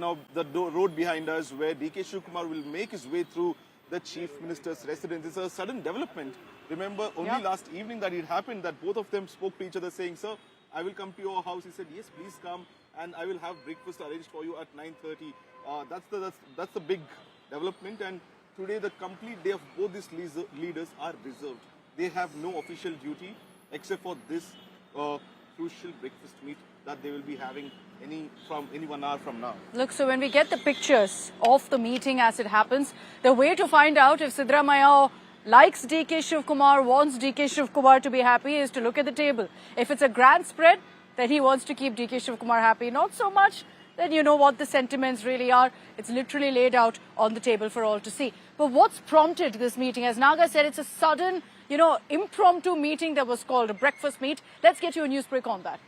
now the road behind us where DK Shivakumar will make his way through the Chief Minister's residence. It's a sudden development. Remember, only last evening that it happened that both of them spoke to each other saying, sir, I will come to your house. He said, yes, please come and I will have breakfast arranged for you at 9:30. That's the big development, and today the complete day of both these leaders are reserved. They have no official duty except for this crucial breakfast meet that they will be having any 1 hour from now. Look, so when we get the pictures of the meeting as it happens, the way to find out if Siddaramaiah likes DK Shivakumar, wants DK Shivakumar to be happy is to look at the table. If it's a grand spread, then he wants to keep DK Shivakumar happy. Not so much, then you know what the sentiments really are. It's literally laid out on the table for all to see. But what's prompted this meeting? As Naga said, it's a sudden, impromptu meeting that was called a breakfast meet. Let's get you a news break on that.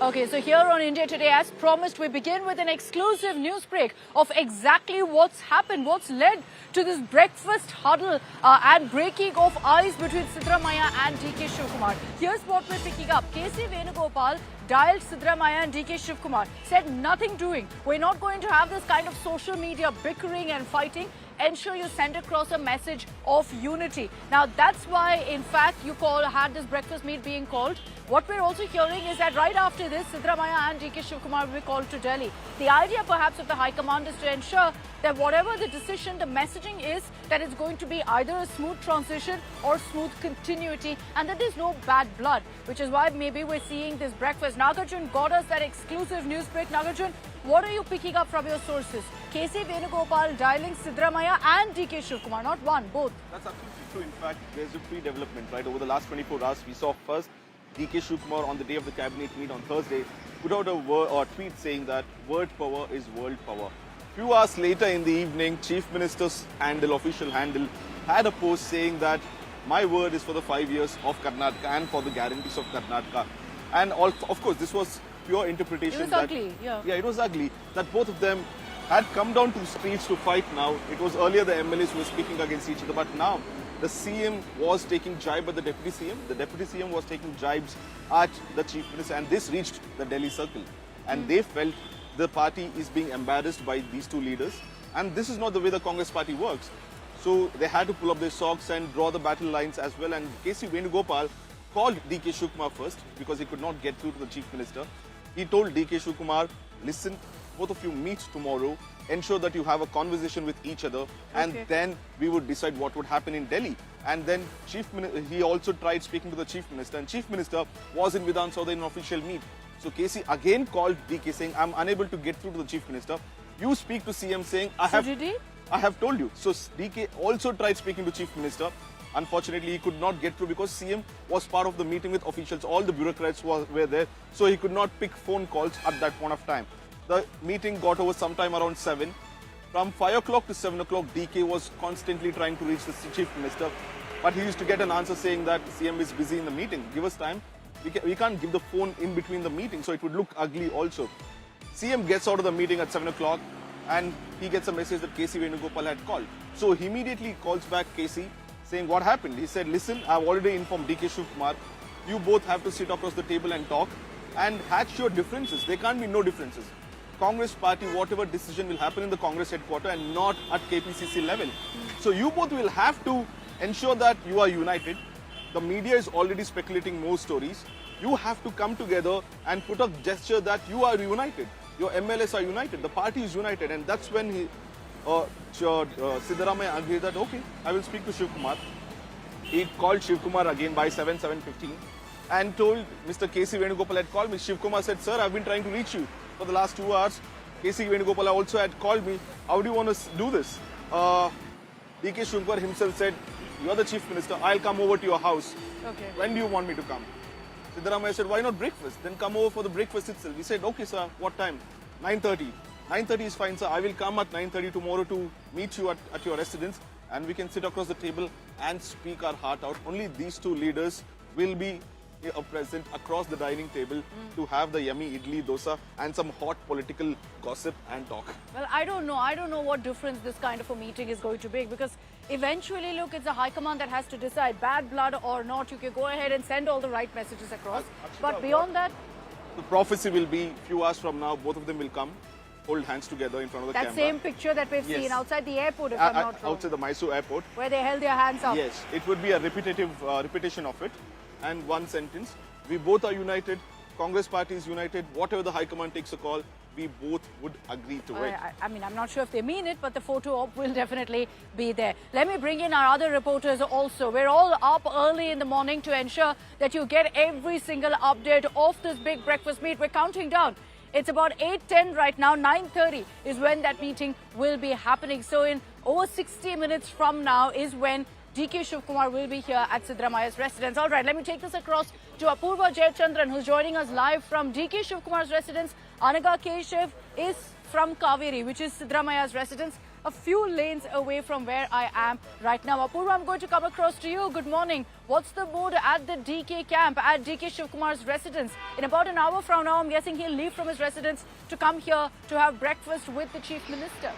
Okay, so here on India Today, as promised, we begin with an exclusive news break of exactly what's happened, what's led to this breakfast huddle and breaking of ice between Siddaramaiah and DK Shivakumar. Here's what we're picking up. Venugopal dialed Siddaramaiah and DK Shivakumar, said nothing doing. We're not going to have this kind of social media bickering and fighting. Ensure you send across a message of unity. Now, that's why, in fact, had this breakfast meet being called. What we're also hearing is that right after this, Siddaramaiah and DK Shivakumar will be called to Delhi. The idea, perhaps, of the High Command is to ensure that whatever the decision, the messaging is that it's going to be either a smooth transition or smooth continuity, and that there's no bad blood, which is why maybe we're seeing this breakfast. Nagarjun got us that exclusive news break. Nagarjun, what are you picking up from your sources? Venugopal dialing Siddaramaiah and DK Shivakumar, not one, both. That's absolutely true. In fact, there's a pre-development, right? Over the last 24 hours, we saw first DK Shivakumar on the day of the cabinet meet on Thursday put out a tweet saying that word power is world power. Few hours later in the evening, Chief Minister's official handle, had a post saying that my word is for the 5 years of Karnataka and for the guarantees of Karnataka. And of course, this was pure interpretation. It was ugly, yeah. Yeah, it was ugly that both of them had come down to the streets to fight now. It was earlier the MLAs who were speaking against each other, but now the CM was taking jibe at the Deputy CM. The Deputy CM was taking jibes at the Chief Minister, and this reached the Delhi circle. And they felt the party is being embarrassed by these two leaders. And this is not the way the Congress party works. So they had to pull up their socks and draw the battle lines as well. And Venugopal called DK Shivakumar first because he could not get through to the Chief Minister. He told DK Shivakumar, listen, both of you meet tomorrow, ensure that you have a conversation with each other, and then we would decide what would happen in Delhi. And then he also tried speaking to the Chief Minister, and Chief Minister was in Vidhan Soudha in an official meet. So KC again called DK saying, I'm unable to get through to the Chief Minister. You speak to CM saying, I have told you. So DK also tried speaking to Chief Minister. Unfortunately, he could not get through because CM was part of the meeting with officials. All the bureaucrats were there, so he could not pick phone calls at that point of time. The meeting got over sometime around 7. From 5 o'clock to 7 o'clock, DK was constantly trying to reach the Chief Minister. But he used to get an answer saying that CM is busy in the meeting. Give us time. We can't give the phone in between the meeting, so it would look ugly also. CM gets out of the meeting at 7 o'clock and he gets a message that Venugopal had called. So he immediately calls back KC saying what happened. He said, listen, I've already informed DK Shivakumar. You both have to sit across the table and talk and hatch your differences. There can't be no differences. Congress party, whatever decision will happen in the Congress headquarters and not at KPCC level. So you both will have to ensure that you are united. The media is already speculating more stories. You have to come together and put a gesture that you are united. Your MLS are united. The party is united. And that's when Siddaramaiah agreed that, okay, I will speak to Shivakumar. He called Shivakumar again by 7:15 and told Mr. Venugopal had called me. Shivakumar said, sir, I've been trying to reach you for the last 2 hours. Venugopal also had called me. How do you want to do this? DK Shivakumar himself said, you are the Chief Minister. I'll come over to your house. Okay. When do you want me to come? Siddaramaiah said, why not breakfast? Then come over for the breakfast itself. He said, okay, sir. What time? 9:30. 9:30 is fine, sir. I will come at 9:30 tomorrow to meet you at your residence, and we can sit across the table and speak our heart out. Only these two leaders will be a present across the dining table to have the yummy idli, dosa and some hot political gossip and talk. Well, I don't know. I don't know what difference this kind of a meeting is going to make, because eventually, look, it's the High Command that has to decide, bad blood or not. You can go ahead and send all the right messages across. But beyond that, the prophecy will be few hours from now, both of them will come, hold hands together in front of the camera. that same picture that we've Yes. seen outside the airport, if I'm not wrong, Outside the Mysore airport. where they held their hands up. Yes, it would be a repetition of it. And one sentence, we both are united, Congress party is united, whatever the High Command takes a call, we both would agree to it. I mean, I'm not sure if they mean it, but the photo op will definitely be there. Let me bring in our other reporters also. We're all up early in the morning to ensure that you get every single update of this big breakfast meet. We're counting down. It's about 8:10 right now. 9:30 is when that meeting will be happening. So in over 60 minutes from now is when DK Shivakumar will be here at Siddaramaiah's residence. All right, let me take this across to Apurva Jayachandran, who's joining us live from DK Shivakumar's residence. Anaga Keshav is from Kaveri, which is Siddaramaiah's residence, a few lanes away from where I am right now. Apurva, I'm going to come across to you. Good morning. What's the mood at the DK camp, at DK Shivakumar's residence? In about an hour from now, I'm guessing he'll leave from his residence to come here to have breakfast with the Chief Minister.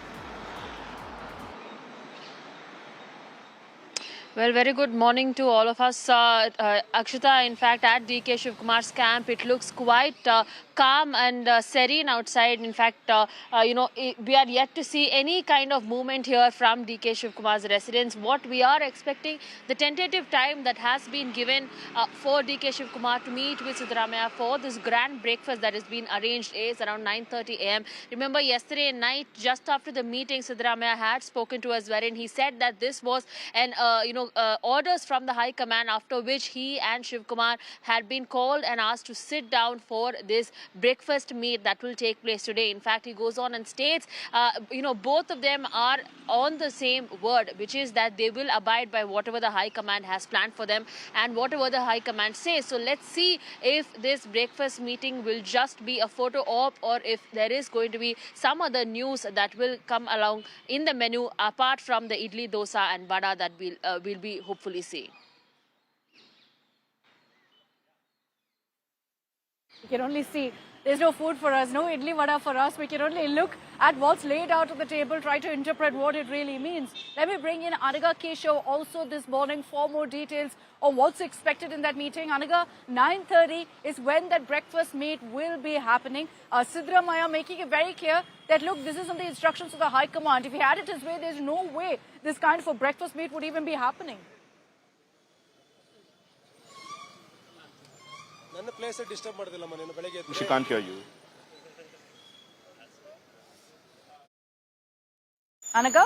Well, very good morning to all of us. Akshita, in fact, at DK Shivakumar's camp, it looks quite calm and serene outside. In fact, we are yet to see any kind of movement here from DK Shivakumar's residence. What we are expecting, the tentative time that has been given for DK Shivakumar to meet with Siddaramaiah for this grand breakfast that has been arranged is around 9:30 a.m. Remember, yesterday night, just after the meeting, Siddaramaiah had spoken to us, wherein he said that this was an, orders from the High Command, after which he and Shivakumar had been called and asked to sit down for this breakfast meet that will take place today. In fact, he goes on and states, both of them are on the same word, which is that they will abide by whatever the High Command has planned for them and whatever the High Command says. So let's see if this breakfast meeting will just be a photo op or if there is going to be some other news that will come along in the menu apart from the idli, dosa and vada that we'll be hopefully seeing. We can only see there's no food for us, no idli vada for us. We can only look at what's laid out on the table, try to interpret what it really means. Let me bring in Anaga Keshav also this morning for more details on what's expected in that meeting. Anaga, 9:30 is when that breakfast meet will be happening. Siddaramaiah making it very clear that, look, this is on the instructions of the High Command. If he had it his way, there's no way this kind of a breakfast meet would even be happening. She can't hear you. Anaga?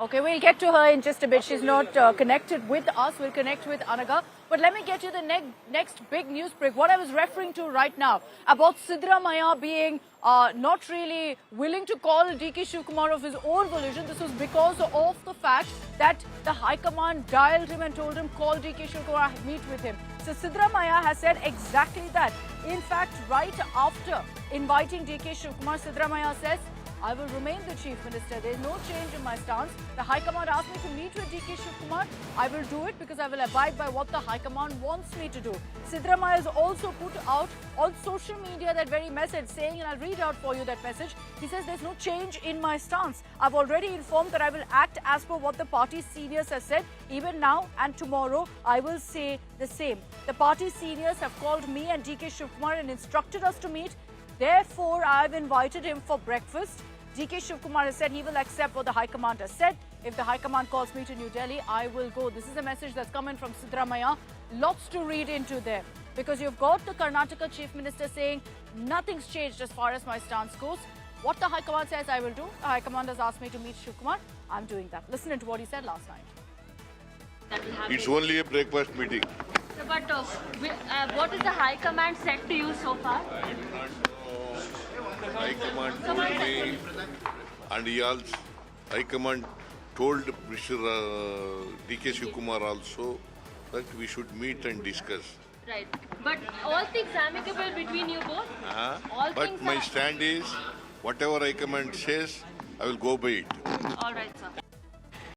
Okay, we'll get to her in just a bit. She's not connected with us. We'll connect with Anaga. But let me get you the next big news break. What I was referring to right now about Siddaramaiah being not really willing to call DK Shivakumar of his own volition. This was because of the fact that the High Command dialed him and told him, call DK Shivakumar, meet with him. So Siddaramaiah has said exactly that. In fact, right after inviting DK Shivakumar, Siddaramaiah says, I will remain the Chief Minister. There is no change in my stance. The High Command asked me to meet with DK Shivakumar. I will do it because I will abide by what the High Command wants me to do. Siddaramaiah has also put out on social media that very message saying, and I'll read out for you that message. He says, there's no change in my stance. I've already informed that I will act as per what the party seniors have said. Even now and tomorrow, I will say the same. The party seniors have called me and DK Shivakumar and instructed us to meet. Therefore, I've invited him for breakfast. DK Shivakumar has said he will accept what the High Command has said. If the High Command calls me to New Delhi, I will go. This is a message that's coming from Siddaramaiah. Lots to read into there. Because you've got the Karnataka Chief Minister saying, nothing's changed as far as my stance goes. What the High Command says, I will do. The High Command has asked me to meet Shivakumar. I'm doing that. Listen to what he said last night. It's only a breakfast meeting. So, but what is the High Command said to you so far? I do not know. High Command told me, and he also, High Command told Mr. DK Shivakumar also that we should meet and discuss. Right. But all things amicable between you both? But my stand is, whatever High Command says, I will go by it. All right, sir.